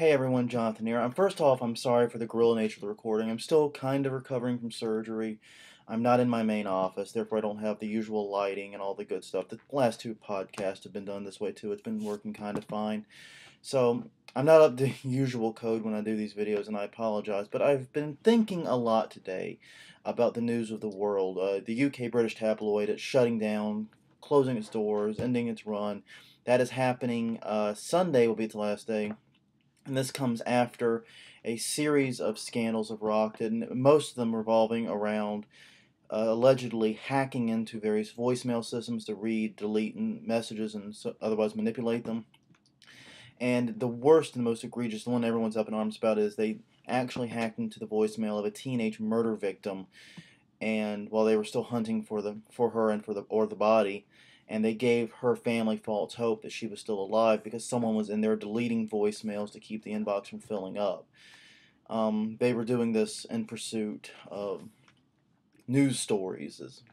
Hey everyone, Jonathan here. First off, I'm sorry for the guerrilla nature of the recording. I'm still kind of recovering from surgery. I'm not in my main office, therefore I don't have the usual lighting and all the good stuff. The last two podcasts have been done this way too. It's been working kind of fine. So I'm not up to usual code when I do these videos, and I apologize. But I've been thinking a lot today about the news of the world. The UK British tabloid, it's shutting down, closing its doors, ending its run. That is happening. Sunday will be its last day. And this comes after a series of scandals have rocked, and most of them revolving around allegedly hacking into various voicemail systems to read, delete messages, and otherwise manipulate them. And the worst and the most egregious, the one everyone's up in arms about, is they actually hacked into the voicemail of a teenage murder victim, and while they were still hunting for her and the body, and they gave her family false hope that she was still alive because someone was in there deleting voicemails to keep the inbox from filling up. They were doing this in pursuit of news stories, is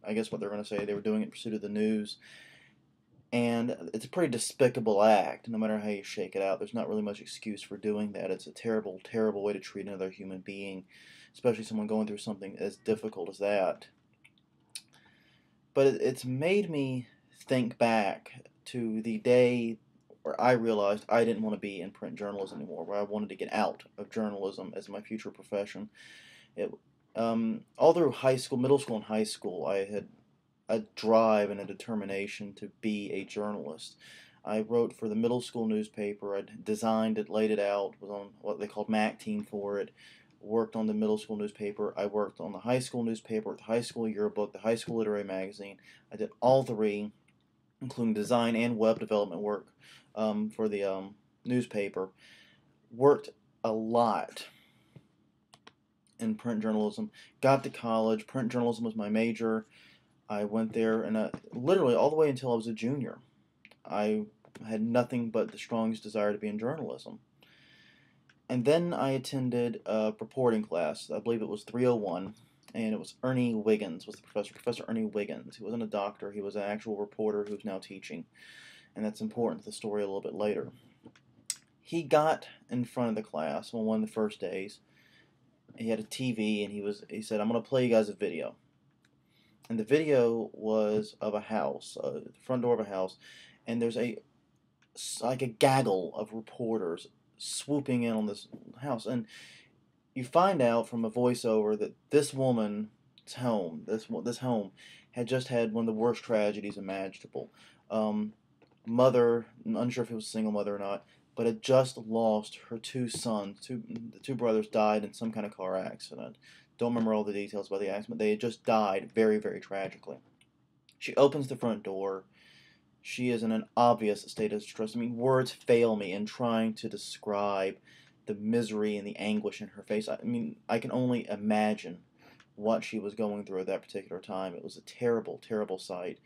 I guess what they're going to say. They were doing it in pursuit of the news, and it's a pretty despicable act. No matter how you shake it out, there's not really much excuse for doing that. It's a terrible, terrible way to treat another human being, especially someone going through something as difficult as that. But it's made me think back to the day where I realized I didn't want to be in print journalism anymore, where I wanted to get out of journalism as my future profession. It, all through high school, middle school, and high school, I had a drive and a determination to be a journalist. I wrote for the middle school newspaper. I designed it, laid it out, was on what they called MAC team for it. Worked on the middle school newspaper. I worked on the high school newspaper, the high school yearbook, the high school literary magazine. I did all three, including design and web development work for the newspaper. Worked a lot in print journalism. Got to college. Print journalism was my major. I went there, and literally all the way until I was a junior, I had nothing but the strongest desire to be in journalism. And then I attended a reporting class. I believe it was 301, and it was Ernie Wiggins was the professor. Professor Ernie Wiggins. He wasn't a doctor. He was an actual reporter who's now teaching, and that's important to the story a little bit later. He got in front of the class on one of the first days. He had a TV, and he said, "I'm going to play you guys a video." And the video was of a house, the front door of a house, and there's like a gaggle of reporters swooping in on this house, and you find out from a voiceover that this woman's home, this home, had just had one of the worst tragedies imaginable. Mother, I'm unsure if it was a single mother or not, but had just lost her two sons. The two brothers died in some kind of car accident. Don't remember all the details about the accident. They had just died very, very tragically. She opens the front door. She is in an obvious state of distress. I mean, words fail me in trying to describe the misery and the anguish in her face. I mean, I can only imagine what she was going through at that particular time. It was a terrible, terrible sight.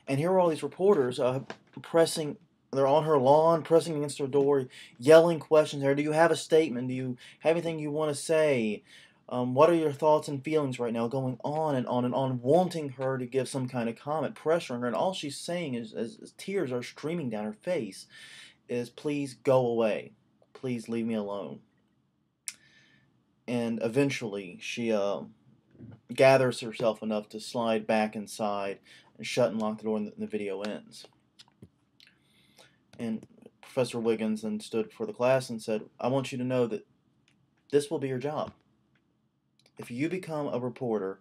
And here are all these reporters pressing. They're on her lawn, pressing against her door, yelling questions at her. Do you have a statement? Do you have anything you want to say? What are your thoughts and feelings right now? Going on and on and on, wanting her to give some kind of comment, pressuring her, and all she's saying is, as tears are streaming down her face, is, "Please go away. Please leave me alone." And eventually, she gathers herself enough to slide back inside and shut and lock the door, and the video ends. And Professor Wiggins then stood before the class and said, "I want you to know that this will be your job. If you become a reporter,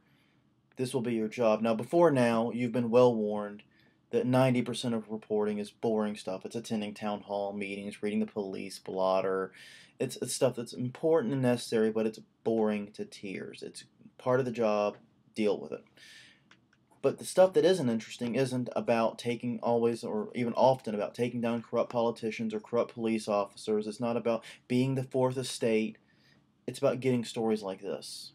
this will be your job. Now, before now, you've been well warned that 90% of reporting is boring stuff. It's attending town hall meetings, reading the police blotter. It's stuff that's important and necessary, but it's boring to tears. It's part of the job. Deal with it." But the stuff that isn't interesting isn't about taking always or even often about taking down corrupt politicians or corrupt police officers. It's not about being the fourth estate. It's about getting stories like this.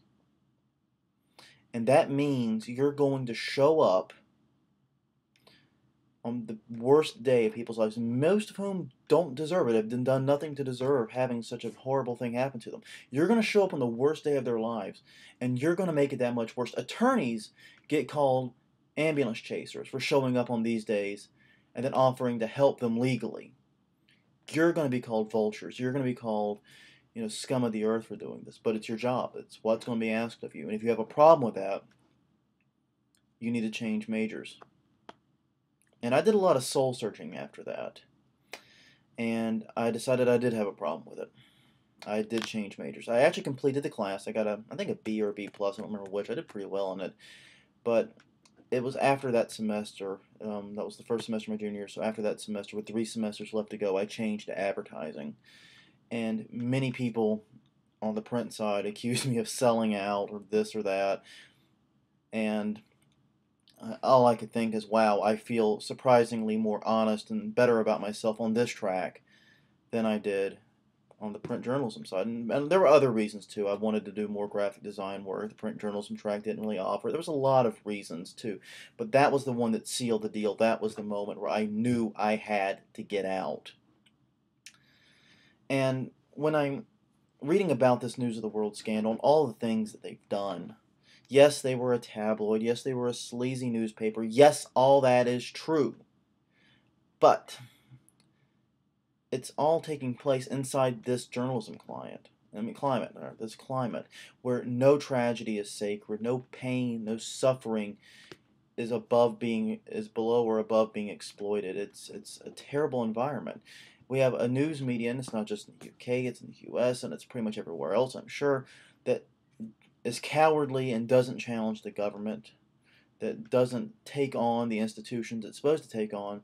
And that means you're going to show up on the worst day of people's lives, most of whom don't deserve it, have done nothing to deserve having such a horrible thing happen to them. You're going to show up on the worst day of their lives, and you're going to make it that much worse. Attorneys get called ambulance chasers for showing up on these days and then offering to help them legally. you're going to be called vultures. You're going to be called, scum of the earth for doing this. But it's your job. It's what's going to be asked of you. And if you have a problem with that, you need to change majors. And I did a lot of soul searching after that. And I decided I did have a problem with it. I did change majors. I actually completed the class. I got I think a B or a B plus. I don't remember which. I did pretty well in it. But it was after that semester. That was the first semester of my junior year. So after that semester, with 3 semesters left to go, I changed to advertising. And many people on the print side accused me of selling out or this or that. And all I could think is, wow, I feel surprisingly more honest and better about myself on this track than I did on the print journalism side. And there were other reasons too. I wanted to do more graphic design work. The print journalism track didn't really offer. There was a lot of reasons too. But that was the one that sealed the deal. That was the moment where I knew I had to get out. And when I'm reading about this News of the World scandal and all the things that they've done, yes, they were a tabloid. Yes, they were a sleazy newspaper. Yes, all that is true. But it's all taking place inside this journalism climate, this climate, where no tragedy is sacred, no pain, no suffering is below or above being exploited. It's a terrible environment. We have a news media, and it's not just in the UK, it's in the US, and it's pretty much everywhere else, I'm sure, that is cowardly and doesn't challenge the government, that doesn't take on the institutions it's supposed to take on,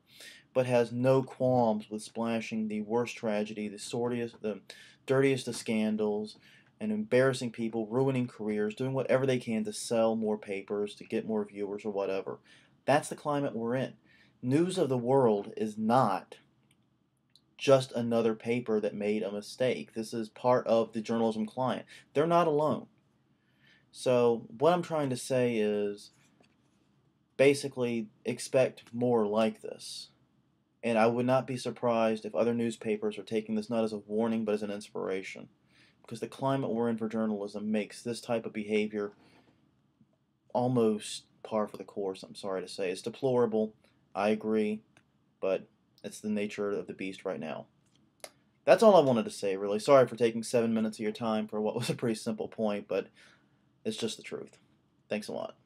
but has no qualms with splashing the worst tragedy, the dirtiest of scandals, and embarrassing people, ruining careers, doing whatever they can to sell more papers, to get more viewers, or whatever. That's the climate we're in. News of the World is not just another paper that made a mistake. This is part of the journalism climate. They're not alone. So what I'm trying to say is basically expect more like this. And I would not be surprised if other newspapers are taking this not as a warning but as an inspiration. Because the climate we're in for journalism makes this type of behavior almost par for the course, I'm sorry to say. It's deplorable, I agree, but it's the nature of the beast right now. That's all I wanted to say, really. Sorry for taking 7 minutes of your time for what was a pretty simple point, but it's just the truth. Thanks a lot.